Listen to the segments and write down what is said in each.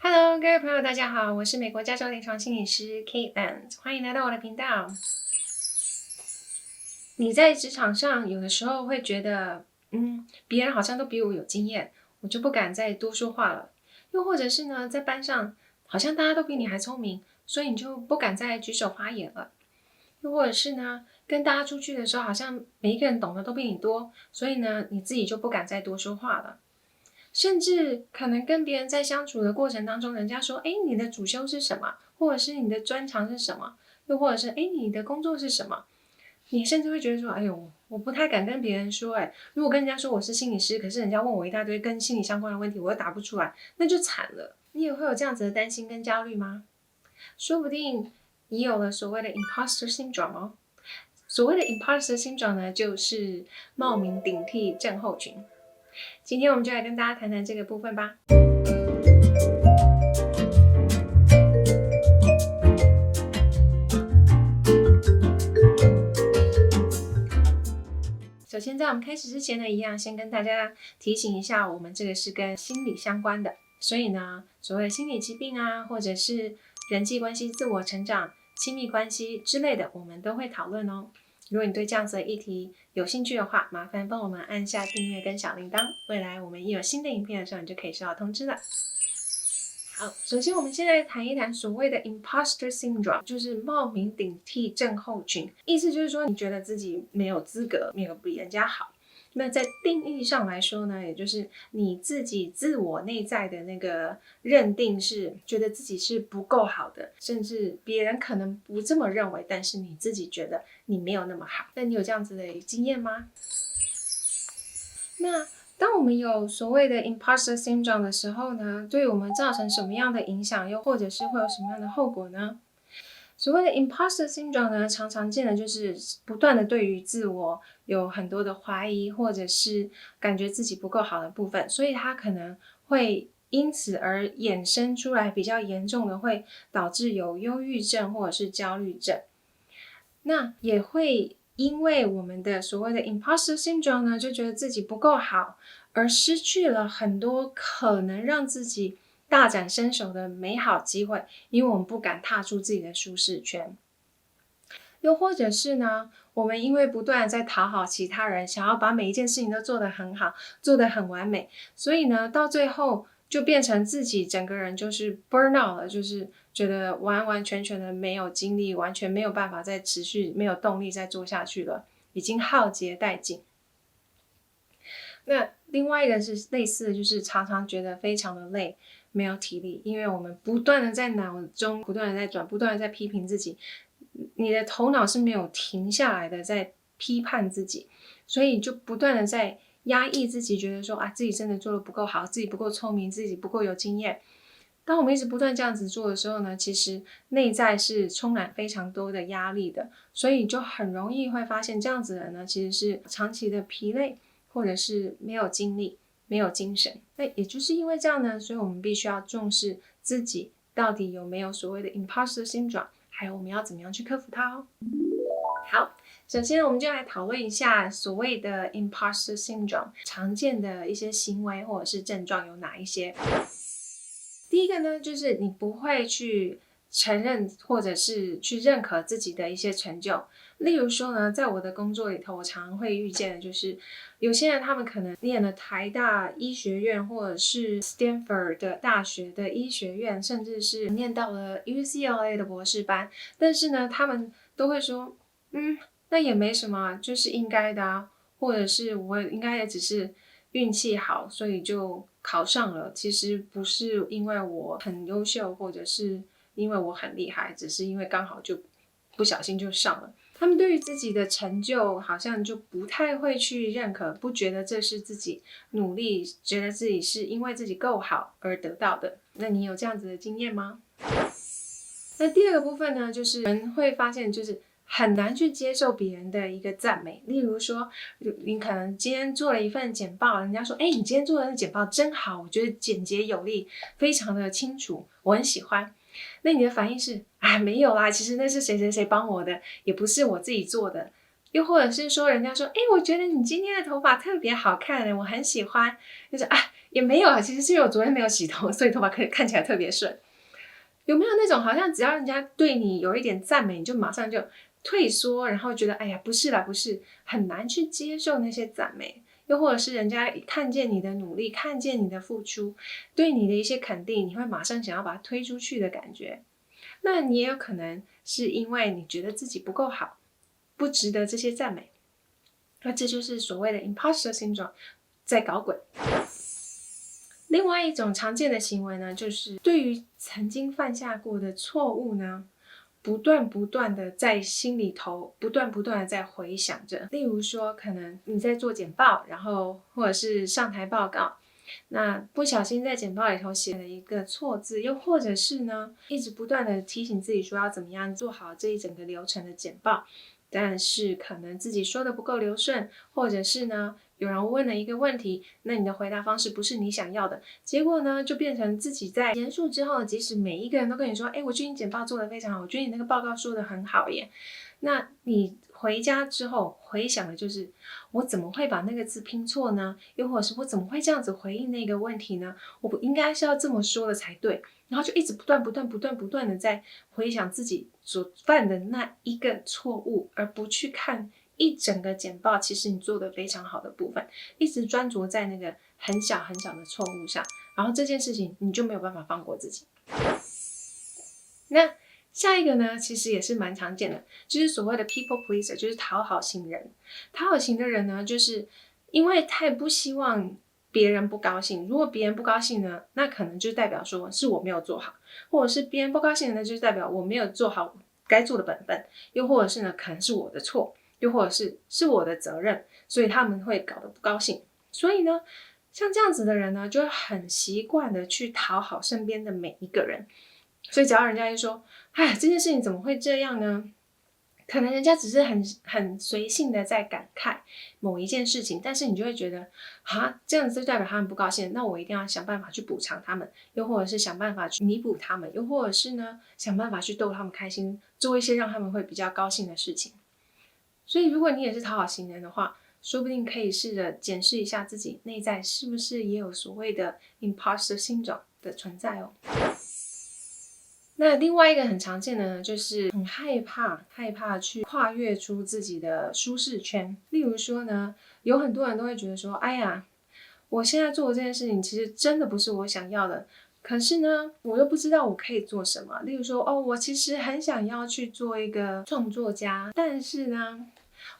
Hello，各位朋友，大家好，我是美国加州临床心理师 Caitlin， 欢迎来到我的频道。你在职场上有的时候会觉得，别人好像都比我有经验，我就不敢再多说话了。又或者是呢，在班上好像大家都比你还聪明，所以你就不敢再举手发言了。又或者是呢，跟大家出去的时候，好像每一个人懂得都比你多，所以呢，你自己就不敢再多说话了。甚至可能跟别人在相处的过程当中，人家说，你的主修是什么？或者是你的专长是什么？又或者是，你的工作是什么？你甚至会觉得说，我不太敢跟别人说，如果跟人家说我是心理师，可是人家问我一大堆跟心理相关的问题，我又答不出来，那就惨了。你也会有这样子的担心跟焦虑吗？说不定你有了所谓的 imposter syndrome 哦。所谓的 imposter syndrome 呢，就是冒名顶替症候群。今天我们就来跟大家谈谈这个部分吧。首先在我们开始之前呢，一样先跟大家提醒一下，我们这个是跟心理相关的，所以呢，所谓的心理疾病啊，或者是人际关系、自我成长、亲密关系之类的，我们都会讨论哦。如果你对这样子的议题有兴趣的话，麻烦帮我们按下订阅跟小铃铛，未来我们一有新的影片的时候，你就可以收到通知了。好，首先我们现在谈一谈所谓的 imposter syndrome， 就是冒名顶替症候群。意思就是说，你觉得自己没有资格，没有比人家好。那在定义上来说呢，也就是你自己自我内在的那个认定是觉得自己是不够好的，甚至别人可能不这么认为，但是你自己觉得你没有那么好。那你有这样子的经验吗？那当我们有所谓的 imposter syndrome 的时候呢，对我们造成什么样的影响，又或者是会有什么样的后果呢？所谓的 imposter syndrome 呢，常见的就是不断的对于自我有很多的怀疑，或者是感觉自己不够好的部分，所以它可能会因此而衍生出来比较严重的，会导致有忧郁症或者是焦虑症。那也会因为我们的所谓的 imposter syndrome 呢，就觉得自己不够好，而失去了很多可能让自己大展身手的美好机会，因为我们不敢踏出自己的舒适圈。又或者是呢，我们因为不断在讨好其他人，想要把每一件事情都做得很好，做得很完美，所以呢，到最后就变成自己整个人就是 burn out 了，就是觉得完完全全的没有精力，完全没有办法再持续，没有动力再做下去了，已经耗竭殆尽。那另外一个是类似的，就是常常觉得非常的累，没有体力，因为我们不断的在脑中不断的在转，不断的在批评自己，你的头脑是没有停下来的在批判自己，所以就不断的在压抑自己，觉得说自己真的做得不够好，自己不够聪明，自己不够有经验。当我们一直不断这样子做的时候呢，其实内在是充满非常多的压力的，所以就很容易会发现这样子的人呢，其实是长期的疲累，或者是没有精力、没有精神。那也就是因为这样呢，所以我们必须要重视自己到底有没有所谓的 imposter syndrome， 还有我们要怎么样去克服它哦。好，首先我们就来讨论一下所谓的 imposter syndrome 常见的一些行为或者是症状有哪一些。第一个呢，就是你不会去承认或者是去认可自己的一些成就。例如说呢，在我的工作里头，我常常会遇见的就是有些人他们可能念了台大医学院或者是 Stanford 的大学的医学院，甚至是念到了 UCLA 的博士班，但是呢，他们都会说，那也没什么，就是应该的啊，或者是我应该也只是运气好，所以就考上了。其实不是因为我很优秀，或者是因为我很厉害，只是因为刚好就不小心就上了。他们对于自己的成就好像就不太会去认可，不觉得这是自己努力，觉得自己是因为自己够好而得到的。那你有这样子的经验吗？那第二个部分呢，就是人会发现就是很难去接受别人的一个赞美。例如说，你可能今天做了一份简报，人家说，你今天做的简报真好，我觉得简洁有力，非常的清楚，我很喜欢。那你的反应是，没有啦，其实那是谁谁谁帮我的，也不是我自己做的。又或者是说，人家说，我觉得你今天的头发特别好看，我很喜欢，就是也没有啊，其实是因为我昨天没有洗头，所以头发看起来特别顺。有没有那种好像只要人家对你有一点赞美，你就马上就退缩，然后觉得哎呀不是啦，不是，很难去接受那些赞美，又或者是人家看见你的努力，看见你的付出，对你的一些肯定，你会马上想要把它推出去的感觉。那你也有可能是因为你觉得自己不够好，不值得这些赞美，那这就是所谓的 imposter syndrome 在搞鬼。另外一种常见的行为呢，就是对于曾经犯下过的错误呢，不断的在心里头不断的在回想着。例如说，可能你在做简报，然后或者是上台报告，那不小心在简报里头写了一个错字，又或者是呢，一直不断的提醒自己说要怎么样做好这一整个流程的简报，但是可能自己说的不够流顺，或者是呢，有人问了一个问题，那你的回答方式不是你想要的，结果呢，就变成自己在结束之后，即使每一个人都跟你说，我觉得你简报做得非常好，我觉得你那个报告说得很好耶，那你回家之后回想的就是我怎么会把那个字拼错呢？又或者是我怎么会这样子回应那个问题呢？我不应该是要这么说的才对。然后就一直不断的在回想自己所犯的那一个错误，而不去看一整个简报其实你做得非常好的部分，一直专注在那个很小的错误上，然后这件事情你就没有办法放过自己。那下一个呢，其实也是蛮常见的，就是所谓的 people pleaser， 就是讨好型人。讨好型的人呢，就是因为太不希望别人不高兴，如果别人不高兴呢，那可能就代表说是我没有做好，或者是别人不高兴呢，就是代表我没有做好该做的本分，又或者是呢，可能是我的错，又或者是我的责任，所以他们会搞得不高兴。所以呢，像这样子的人呢，就会很习惯的去讨好身边的每一个人。所以只要人家一说，哎，这件事情怎么会这样呢？可能人家只是很随性的在感慨某一件事情，但是你就会觉得，这样子就代表他们不高兴，那我一定要想办法去补偿他们，又或者是想办法去弥补他们，又或者是呢，想办法去逗他们开心，做一些让他们会比较高兴的事情。所以如果你也是讨好型人的话，说不定可以试着检视一下自己内在是不是也有所谓的 imposter syndrome 的存在哦。那另外一个很常见的呢，就是很害怕去跨越出自己的舒适圈。例如说呢，有很多人都会觉得说，哎呀，我现在做的这件事情其实真的不是我想要的，可是呢，我又不知道我可以做什么。例如说，我其实很想要去做一个创作家，但是呢，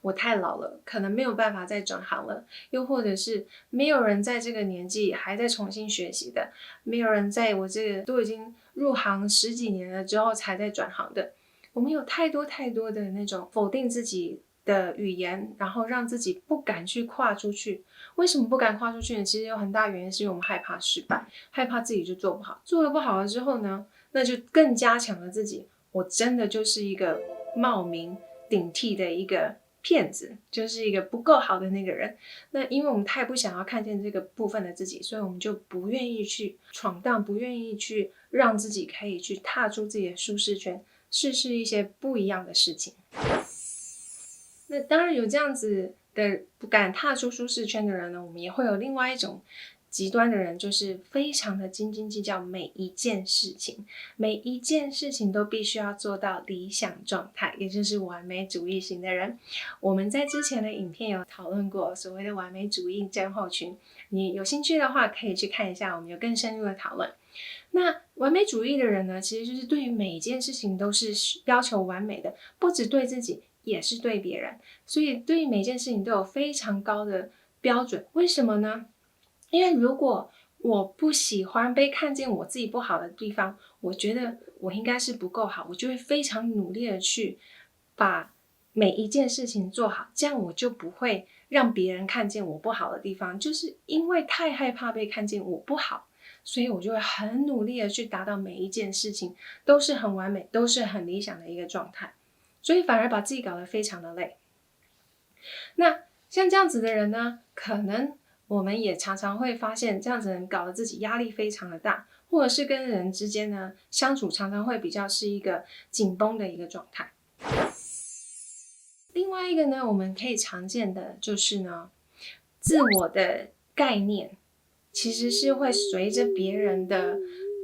我太老了，可能没有办法再转行了，又或者是没有人在这个年纪还在重新学习的，没有人在我这个都已经入行10几年了之后才在转行的。我们有太多的那种否定自己的语言，然后让自己不敢去跨出去。为什么不敢跨出去呢？其实有很大原因是因为我们害怕失败，害怕自己就做不好，做得不好了之后呢，那就更加强了自己，我真的就是一个冒名顶替的一个骗子，就是一个不够好的那个人。那因为我们太不想要看见这个部分的自己，所以我们就不愿意去闯荡，不愿意去让自己可以去踏出自己的舒适圈，试试一些不一样的事情。那当然有这样子的不敢踏出舒适圈的人呢，我们也会有另外一种极端的人，就是非常的斤斤计较每一件事情，每一件事情都必须要做到理想状态，也就是完美主义型的人。我们在之前的影片有讨论过所谓的完美主义症候群，你有兴趣的话可以去看一下，我们有更深入的讨论。那完美主义的人呢，其实就是对于每一件事情都是要求完美的，不只对自己，也是对别人，所以对于每件事情都有非常高的标准。为什么呢？因为如果我不喜欢被看见我自己不好的地方，我觉得我应该是不够好，我就会非常努力的去把每一件事情做好，这样我就不会让别人看见我不好的地方。就是因为太害怕被看见我不好，所以我就会很努力的去达到每一件事情都是很完美，都是很理想的一个状态，所以反而把自己搞得非常的累。那像这样子的人呢，可能我们也常常会发现，这样子的人搞得自己压力非常的大，或者是跟人之间呢相处常常会比较是一个紧绷的一个状态。另外一个呢，我们可以常见的就是呢，自我的概念其实是会随着别人的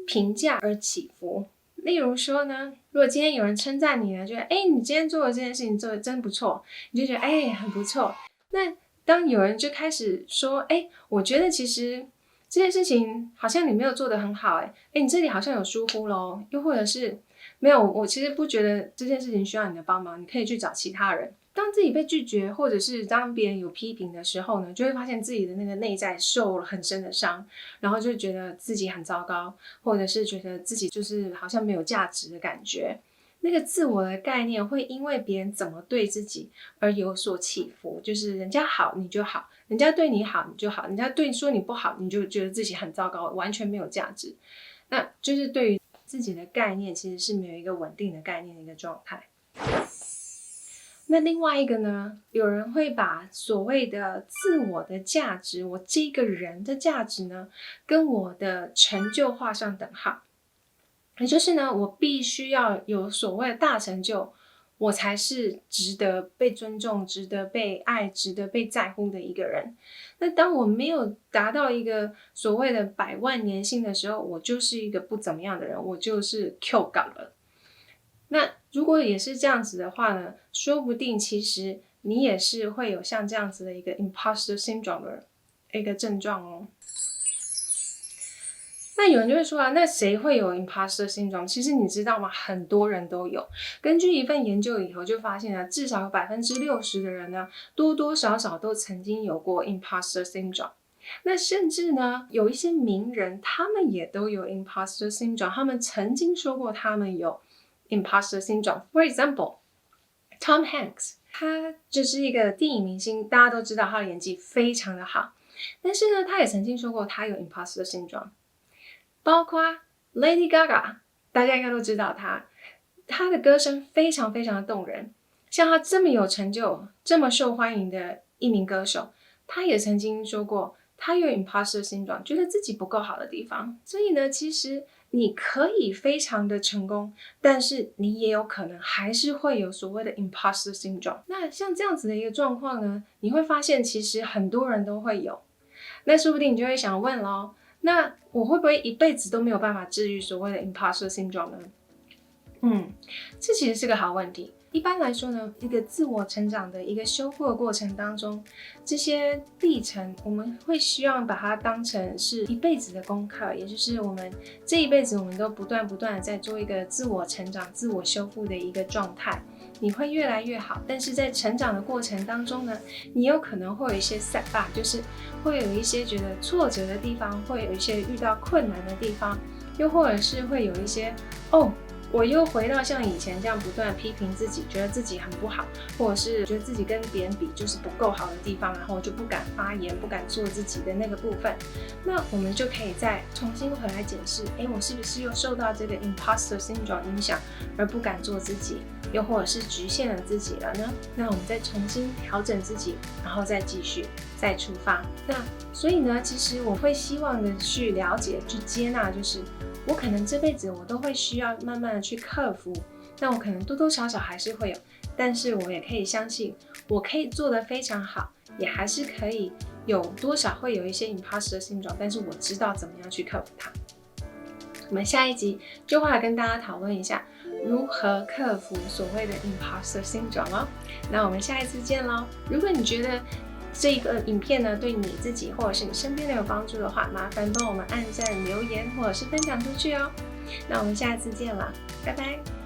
评价而起伏。例如说呢，如果今天有人称赞你呢，觉得你今天做的这件事情做的真不错，你就觉得很不错。那当有人就开始说我觉得其实这件事情好像你没有做得很好你这里好像有疏忽咯，又或者是没有，我其实不觉得这件事情需要你的帮忙，你可以去找其他人。当自己被拒绝，或者是当别人有批评的时候呢，就会发现自己的那个内在受了很深的伤，然后就觉得自己很糟糕，或者是觉得自己就是好像没有价值的感觉。那个自我的概念会因为别人怎么对自己而有所起伏，就是人家好你就好，人家对你好你就好，人家对你说你不好你就觉得自己很糟糕，完全没有价值。那就是对于自己的概念其实是没有一个稳定的概念的一个状态。那另外一个呢，有人会把所谓的自我的价值，我这个人的价值呢，跟我的成就画上等号。也就是呢，我必须要有所谓的大成就，我才是值得被尊重、值得被爱、值得被在乎的一个人。那当我没有达到一个所谓的100万年薪的时候，我就是一个不怎么样的人，我就是 Q 岗了。那如果也是这样子的话呢，说不定其实你也是会有像这样子的一个 imposter syndrome 的一个症状哦。那有人就会说那谁会有 imposter syndrome？ 其实你知道吗？很多人都有。根据一份研究以后就发现至少有60%的人呢，多多少少都曾经有过 imposter syndrome。那甚至呢，有一些名人，他们也都有 imposter syndrome， 他们曾经说过他们有 imposter syndrome。For example, Tom Hanks， 他就是一个电影明星，大家都知道他的演技非常的好，但是呢，他也曾经说过他有 imposter syndrome。包括 Lady Gaga， 大家应该都知道她的歌声非常非常的动人。像她这么有成就、这么受欢迎的一名歌手，她也曾经说过，她有 imposter syndrome， 觉得自己不够好的地方。所以呢，其实你可以非常的成功，但是你也有可能还是会有所谓的 imposter syndrome。那像这样子的一个状况呢，你会发现其实很多人都会有。那说不定你就会想问咯，那我会不会一辈子都没有办法治愈所谓的 imposter syndrome 呢？这其实是个好问题。一般来说呢，一个自我成长的一个修复的过程当中，这些历程我们会希望把它当成是一辈子的功课，也就是我们这一辈子我们都不断的在做一个自我成长、自我修复的一个状态。你会越来越好，但是在成长的过程当中呢，你有可能会有一些 setback， 就是会有一些觉得挫折的地方，会有一些遇到困难的地方，又或者是会有一些我又回到像以前这样不断批评自己，觉得自己很不好，或者是觉得自己跟别人比就是不够好的地方，然后就不敢发言，不敢做自己的那个部分。那我们就可以再重新回来检视，我是不是又受到这个 imposter syndrome 影响，而不敢做自己，又或者是局限了自己了呢？那我们再重新调整自己，然后再继续再出发。那所以呢，其实我会希望的去了解、去接纳，就是我可能这辈子我都会需要慢慢的去克服，那我可能多多少少还是会有，但是我也可以相信我可以做得非常好，也还是可以有多少会有一些 imposter syndrome， 但是我知道怎么样去克服它。我们下一集就会来跟大家讨论一下如何克服所谓的 imposter syndrome 哦。那我们下一次见咯。如果你觉得这个影片呢对你自己或者是你身边的有帮助的话，麻烦帮我们按赞、留言或者是分享出去哦。那我们下次见啦，拜拜。